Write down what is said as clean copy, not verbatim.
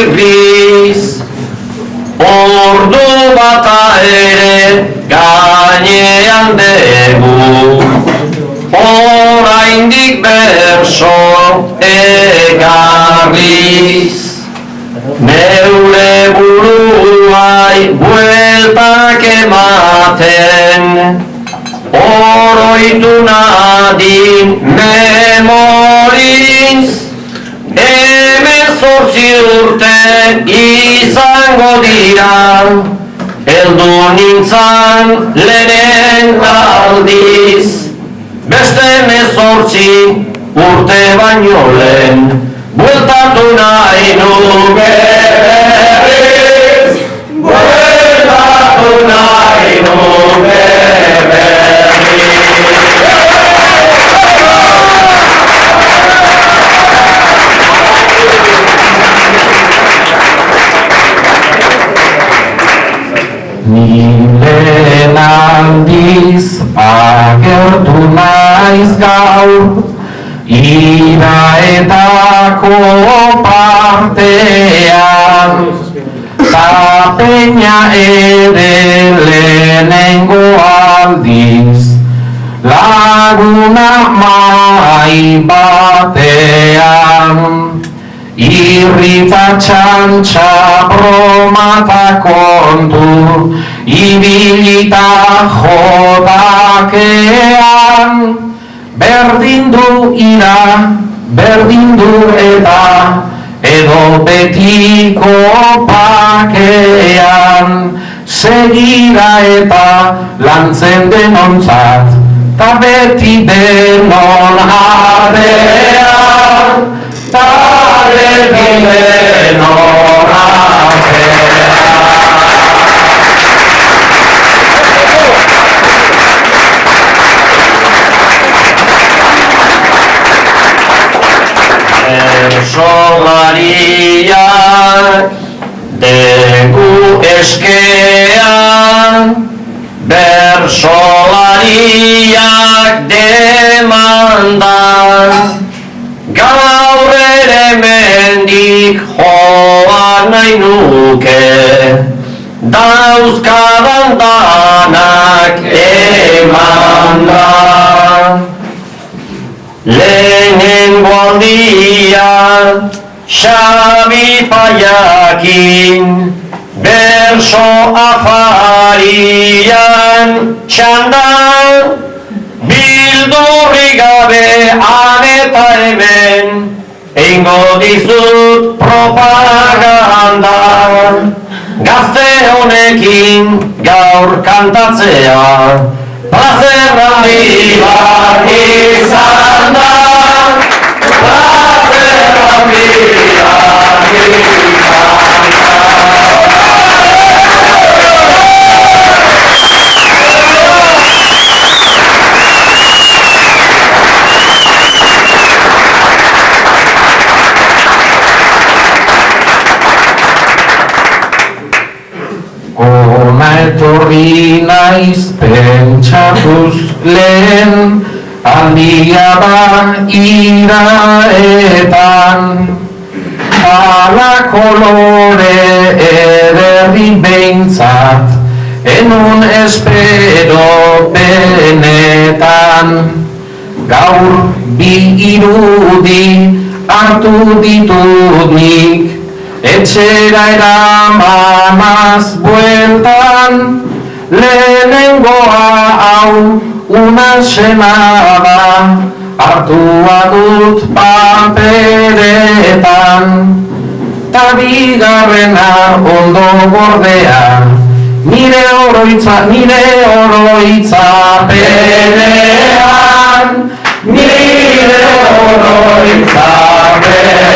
irriz, ordu bata ere gainean dugu, oraindik berso egarriz. Neure buruai bueltak ematen, oroitu nadin memoriz, 18 urte izango dira, heldu nintzan lehen aldiz, beste 18 urte baino lehen, bueltatu nahi nuke berriz, bueltatu nahi nuke berriz. Ni lehen aldiz agertu naiz gaur, iraetako partean, ta peña ere lehenengo aldiz, laguna mai batean, irrita txantxa bromata kontu, ibilita jodakean, berdin du ira, berdin du eta, edo betiko pakean, segira eta lantzen denontzat, ta beti denon artean, ta beti denon artean. Bersolariak degu eskean, bersolariak demandan, gaur ere mendik joan nahi nuke, dauzkadan danak emandan. Lehenengo aldia Xabi Paiakin, berso afarian txandan, bildurri gabe han eta hemen, eingo dizut propaganda. Gazte honekin gaur kantatzea, plazer handi bat izan da, plazer handi bat izan Ona etorri naiz pentsatuz lehen, handia da iraetan, ala kolore ederri behintzat, enun espero benetan. Gaur bi irudi hartu ditut nik, etxera eramanaz bueltan, lehenengoa hau una senada, hartua dut paperetan, ta bigarrena ondo gordea, nire oroitzapenean, nire oroitzapenean.